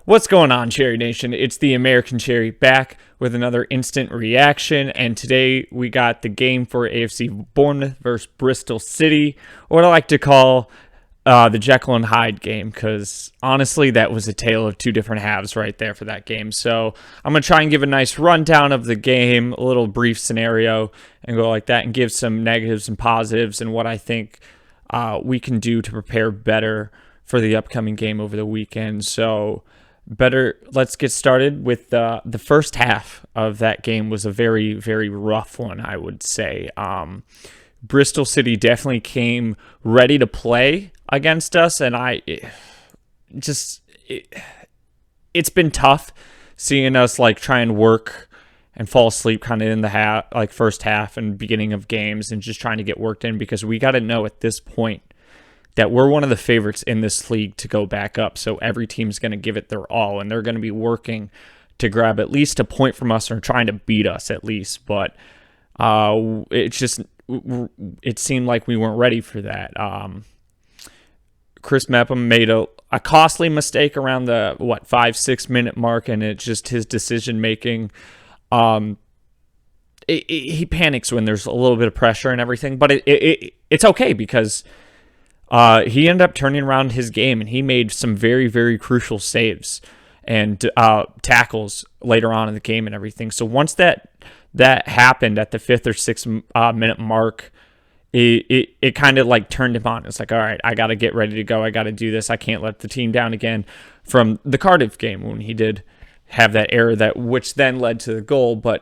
What's going on, Cherry Nation? It's the American Cherry back with another instant reaction, and today we got the game for AFC Bournemouth versus Bristol City, or what I like to call the Jekyll and Hyde game, because honestly, that was a tale of two different halves right there for that game. So I'm going to try and give a nice rundown of the game, a little brief scenario, and go like that, and give some negatives and positives and what I think we can do to prepare better for the upcoming game over the weekend. So let's get started with the first half of that game. Was a very, very rough one, I would say. Bristol City definitely came ready to play against us, and it's been tough seeing us like try and work and fall asleep kind of in the first half and beginning of games, and just trying to get worked in, because we got to know at this point that we're one of the favorites in this league to go back up. So every team's going to give it their all, and they're going to be working to grab at least a point from us, or trying to beat us at least. But it seemed like we weren't ready for that. Chris Mepham made a costly mistake around the 5-6 minute mark, and it's just his decision making. He panics when there's a little bit of pressure and everything, but it's okay, because he ended up turning around his game, and he made some very, very crucial saves and tackles later on in the game and everything. So once that happened at the 5th or 6th minute mark, it kind of like turned him on. It's like, all right, I got to get ready to go. I got to do this. I can't let the team down again, from the Cardiff game when he did have that error which then led to the goal. But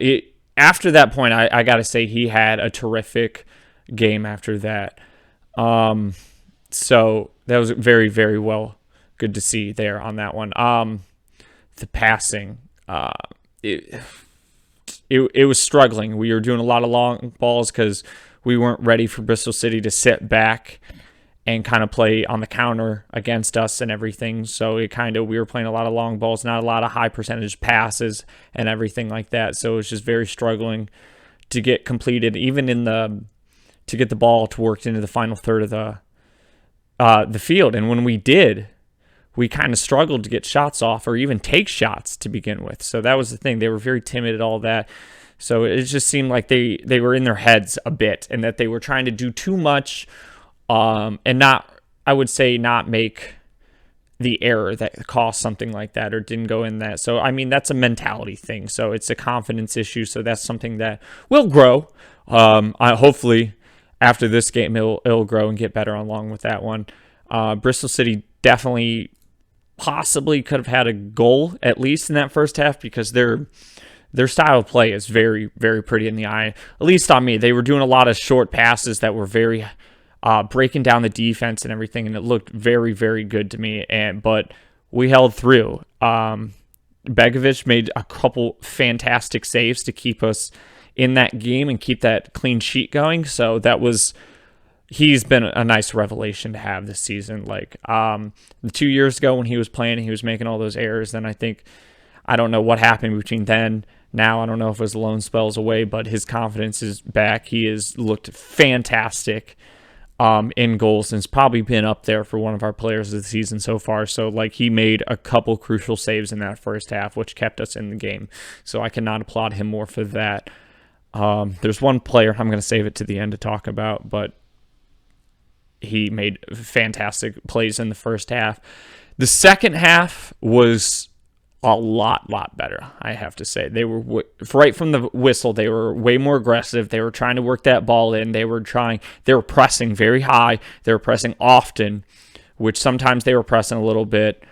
after that point, I got to say he had a terrific game after that. So that was very, very well. Good to see there on that one. The passing, it was struggling. We were doing a lot of long balls because we weren't ready for Bristol City to sit back and kind of play on the counter against us and everything. So we were playing a lot of long balls, not a lot of high percentage passes and everything like that. So it was just very struggling to get completed, even to get the ball to work into the final third of the field. And when we did, we kind of struggled to get shots off or even take shots to begin with. So that was the thing. They were very timid at all that. So it just seemed like they were in their heads a bit, and that they were trying to do too much, and not make the error that caused something like that, or didn't go in that. So, I mean, that's a mentality thing. So it's a confidence issue. So that's something that will grow. Hopefully after this game, it'll grow and get better along with that one. Bristol City definitely possibly could have had a goal at least in that first half, because their style of play is very, very pretty in the eye, at least on me. They were doing a lot of short passes that were very breaking down the defense and everything, and it looked very, very good to me. But we held through. Begovic made a couple fantastic saves to keep us in that game and keep that clean sheet going. So he's been a nice revelation to have this season. Like 2 years ago when he was playing, he was making all those errors. Then I don't know what happened between then. Now, I don't know if it was loan spells away, but his confidence is back. He has looked fantastic in goals, and has probably been up there for one of our players of the season so far. So, he made a couple crucial saves in that first half, which kept us in the game. So I cannot applaud him more for that. There's one player, I'm going to save it to the end to talk about, but he made fantastic plays in the first half. The second half was a lot better, I have to say. They were, right from the whistle, they were way more aggressive. They were trying to work that ball in. They were pressing very high. They were pressing often, which sometimes they were pressing a little bit,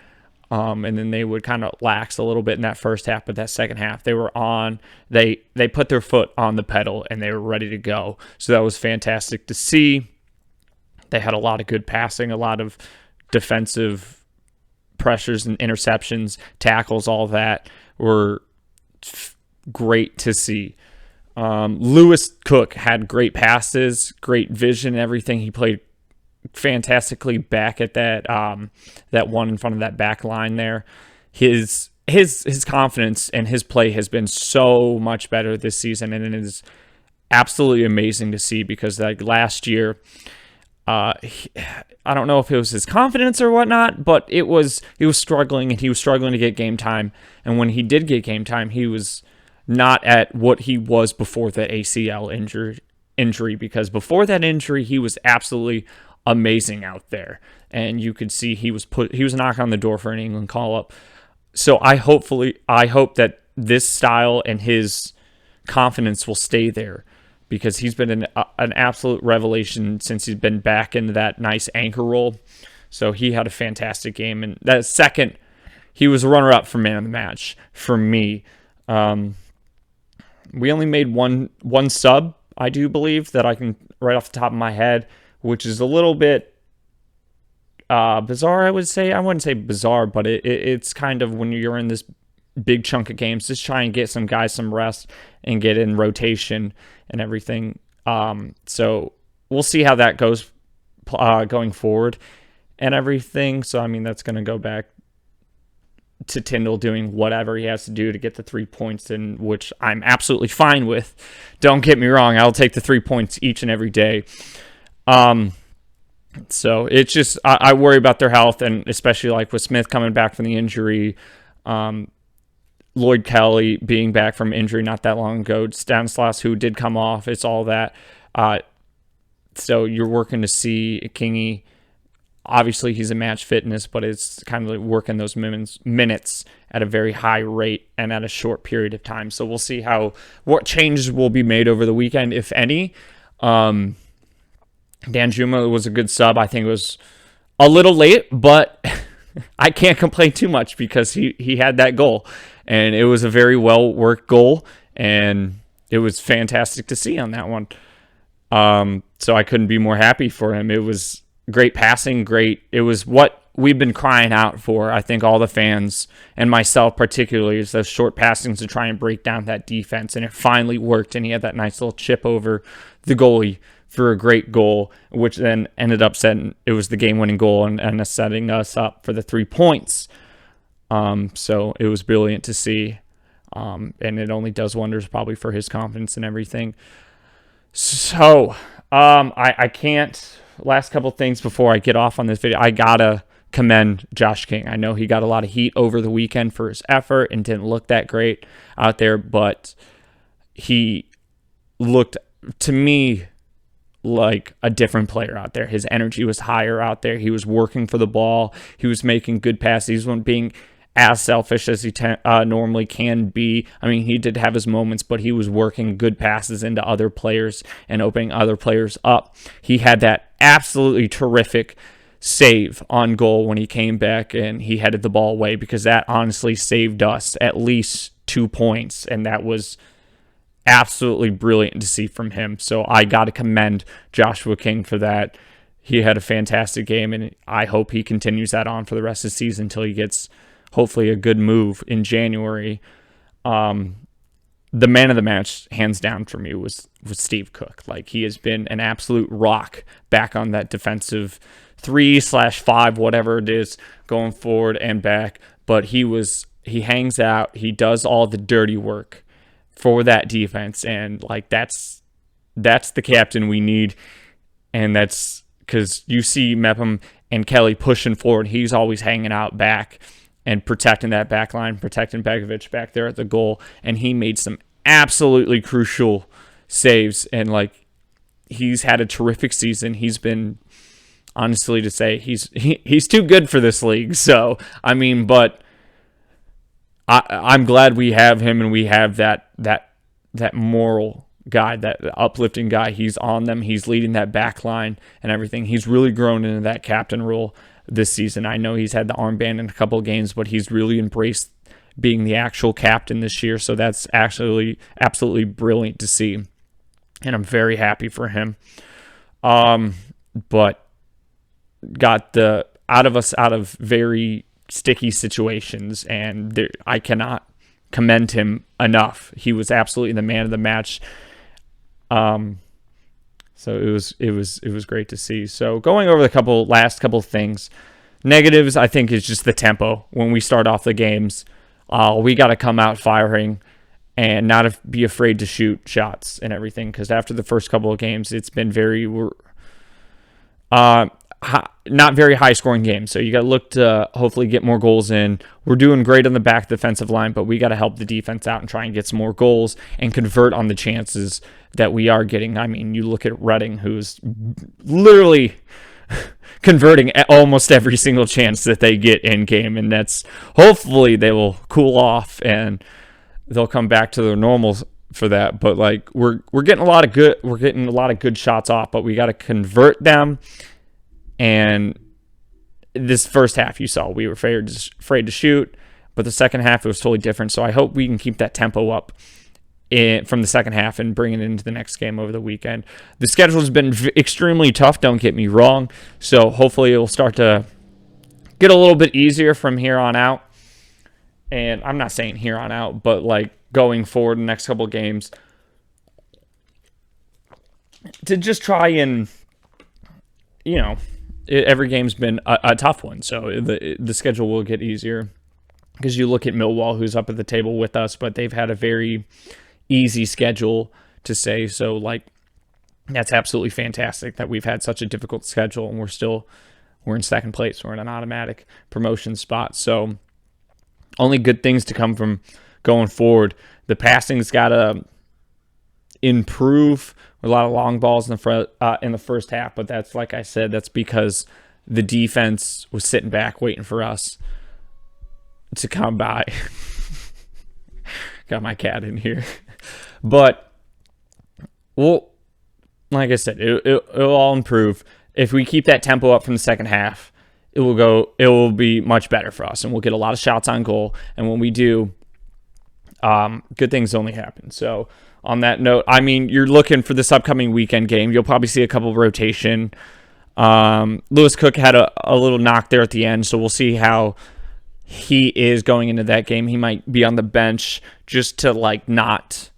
and then they would kind of lax a little bit in that first half. But that second half, they were on. They put their foot on the pedal, and they were ready to go. So that was fantastic to see. They had a lot of good passing, a lot of defensive pressures and interceptions, tackles, all that were great to see. Lewis Cook had great passes, great vision, everything. He played fantastically back at that one in front of that back line there. His confidence and his play has been so much better this season, and it is absolutely amazing to see, because last year I don't know if it was his confidence or whatnot, but he was struggling, and he was struggling to get game time. And when he did get game time, he was not at what he was before that ACL injury, because before that injury, he was absolutely amazing out there. And you could see he was knocking on the door for an England call-up. So I hope that this style and his confidence will stay there, because he's been an absolute revelation since he's been back into that nice anchor role. So he had a fantastic game. And that second, he was a runner-up for man of the match for me. We only made one sub, I do believe, that I can right off the top of my head, which is a little bit bizarre, I would say. I wouldn't say bizarre, but it's kind of, when you're in this big chunk of games, just try and get some guys some rest and get in rotation and everything. So we'll see how that goes going forward and everything. So, I mean, that's going to go back to Tyndall doing whatever he has to do to get the 3 points, in which I'm absolutely fine with. Don't get me wrong. I'll take the 3 points each and every day. So it's just, I worry about their health, and especially like with Smith coming back from the injury, Lloyd Kelly being back from injury not that long ago, Stanislas, who did come off, it's all that. So you're working to see Kingy. Obviously, he's a match fitness, but it's kind of like working those minutes at a very high rate and at a short period of time. So we'll see what changes will be made over the weekend, if any. Dan Juma was a good sub. I think it was a little late, but I can't complain too much, because he had that goal. And it was a very well-worked goal, and it was fantastic to see on that one. So I couldn't be more happy for him. It was great passing, great. It was what we've been crying out for, I think, all the fans, and myself particularly, is those short passings to try and break down that defense. And it finally worked, and he had that nice little chip over the goalie for a great goal, which then ended up setting, it was the game-winning goal and setting us up for the 3 points. So it was brilliant to see, and it only does wonders probably for his confidence and everything. So I can't, last couple things before I get off on this video, I gotta commend Josh King. I know he got a lot of heat over the weekend for his effort and didn't look that great out there, but he looked, to me, like a different player out there. His energy was higher out there. He was working for the ball. He was making good passes. He wasn't being as selfish as he normally can be. I mean, he did have his moments, but he was working good passes into other players and opening other players up. He had that absolutely terrific save on goal when he came back and he headed the ball away, because that honestly saved us at least 2 points, and that was absolutely brilliant to see from him. So I got to commend Joshua King for that. He had a fantastic game, and I hope he continues that on for the rest of the season until he gets hopefully a good move in January. The man of the match, hands down for me, was Steve Cook. Like, he has been an absolute rock back on that defensive 3/5, whatever it is, going forward and back. But he hangs out. He does all the dirty work for that defense, and like that's the captain we need. And that's because you see Mepham and Kelly pushing forward. He's always hanging out back and protecting that back line, protecting Begovic back there at the goal. And he made some absolutely crucial saves. And like, he's had a terrific season. He's been, honestly to say, he's too good for this league. So, I mean, but I'm glad we have him, and we have that moral guy, that uplifting guy. He's on them. He's leading that back line and everything. He's really grown into that captain role this season. I know he's had the armband in a couple of games, but he's really embraced being the actual captain this year. So that's actually absolutely brilliant to see, and I'm very happy for him. But got out of very sticky situations, and I cannot commend him enough. He was absolutely the man of the match. So it was great to see. So going over the last couple things, negatives, I think, is just the tempo. When we start off the games, we got to come out firing and not be afraid to shoot shots and everything. Because after the first couple of games, it's been Not very high scoring games. So you got to look to hopefully get more goals in. We're doing great on the back defensive line, but we got to help the defense out and try and get some more goals and convert on the chances that we are getting. I mean, you look at Reading, who's literally converting at almost every single chance that they get in game, and that's hopefully they will cool off and they'll come back to their normal for that. But like we're getting a lot of good shots off, but we got to convert them. And this first half, you saw we were afraid to shoot, but the second half it was totally different. So I hope we can keep that tempo up from the second half and bring it into the next game over the weekend. The schedule has been extremely tough, don't get me wrong. So hopefully it will start to get a little bit easier from here on out. And I'm not saying here on out, but like going forward in the next couple of games to just try and, every game's been a tough one, so the schedule will get easier. Because you look at Millwall, who's up at the table with us, but they've had a very easy schedule to say. So, like, that's absolutely fantastic that we've had such a difficult schedule, and we're in second place. We're in an automatic promotion spot. So, only good things to come from going forward. The passing's got to improve. A lot of long balls in the first half, but that's, like I said, that's because the defense was sitting back waiting for us to come by. Got my cat in here. But, well, like I said, it'll all improve. If we keep that tempo up from the second half, it will be much better for us, and we'll get a lot of shots on goal. And when we do, good things only happen. So, on that note, I mean, you're looking for this upcoming weekend game. You'll probably see a couple of rotation. Lewis Cook had a little knock there at the end, so we'll see how he is going into that game. He might be on the bench just to, like, not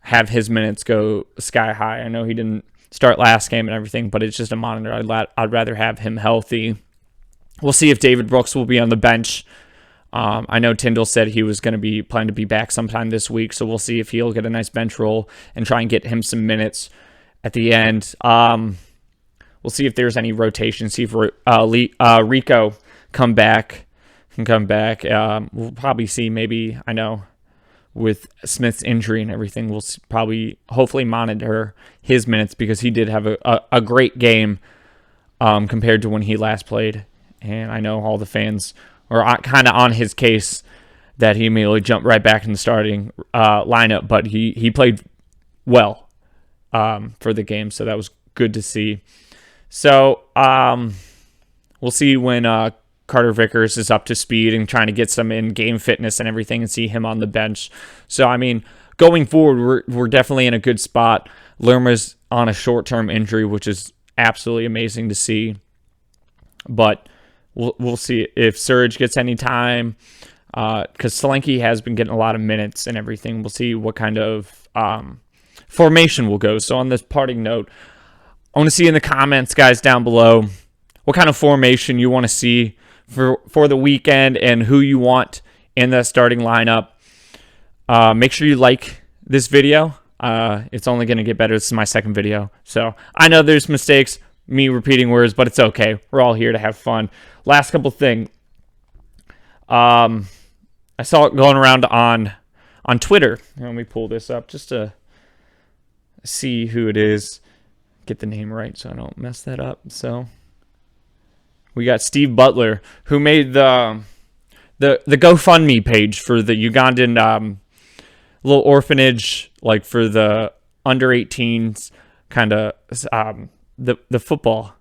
have his minutes go sky high. I know he didn't start last game and everything, but it's just a monitor. I'd rather have him healthy. We'll see if David Brooks will be on the bench. I know Tyndall said he was going to be planning to be back sometime this week, so we'll see if he'll get a nice bench role and try and get him some minutes at the end. We'll see if there's any rotation. See if Rico can come back. We'll probably see maybe, I know, with Smith's injury and everything, we'll hopefully monitor his minutes because he did have a great game compared to when he last played. And I know all the fans or kind of on his case that he immediately jumped right back in the starting lineup, but he played well for the game, so that was good to see. So we'll see when Carter Vickers is up to speed and trying to get some in-game fitness and everything and see him on the bench. So, I mean, going forward, we're definitely in a good spot. Lerma's on a short-term injury, which is absolutely amazing to see. But we'll see if Surge gets any time, because Solanke has been getting a lot of minutes and everything. We'll see what kind of formation will go. So on this parting note, I want to see in the comments, guys, down below, what kind of formation you want to see for the weekend and who you want in the starting lineup. Make sure you like this video. It's only going to get better. This is my second video. So I know there's mistakes, me repeating words, but it's okay. We're all here to have fun. Last couple things. I saw it going around on Twitter. Let me pull this up just to see who it is. Get the name right so I don't mess that up. So we got Steve Butler, who made the GoFundMe page for the Ugandan little orphanage, like for the under 18s, kind of the football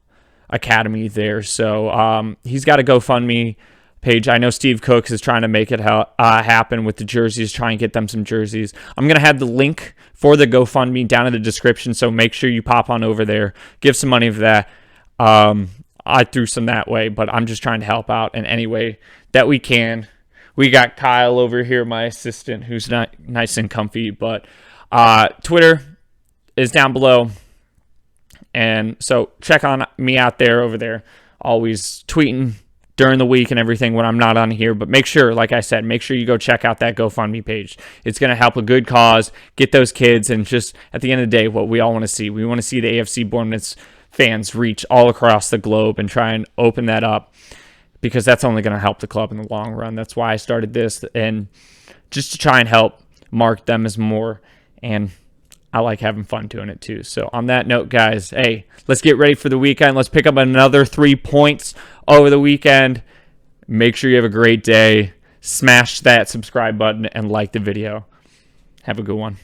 academy there. So he's got a GoFundMe page. I know Steve Cooks is trying to make it happen with the jerseys, try and get them some jerseys. I'm going to have the link for the GoFundMe down in the description, so make sure you pop on over there, give some money for that. I threw some that way, but I'm just trying to help out in any way that we can. We got Kyle over here, my assistant, who's not nice and comfy, but Twitter is down below. And so check on me out there over there. Always tweeting during the week and everything when I'm not on here. But make sure, like I said, make sure you go check out that GoFundMe page. It's going to help a good cause, get those kids, and just at the end of the day, what we all want to see. We want to see the AFC Bournemouth fans reach all across the globe and try and open that up, because that's only going to help the club in the long run. That's why I started this, and just to try and help Mark them as more, and I like having fun doing it too. So on that note, guys, hey, let's get ready for the weekend. Let's pick up another 3 points over the weekend. Make sure you have a great day. Smash that subscribe button and like the video. Have a good one.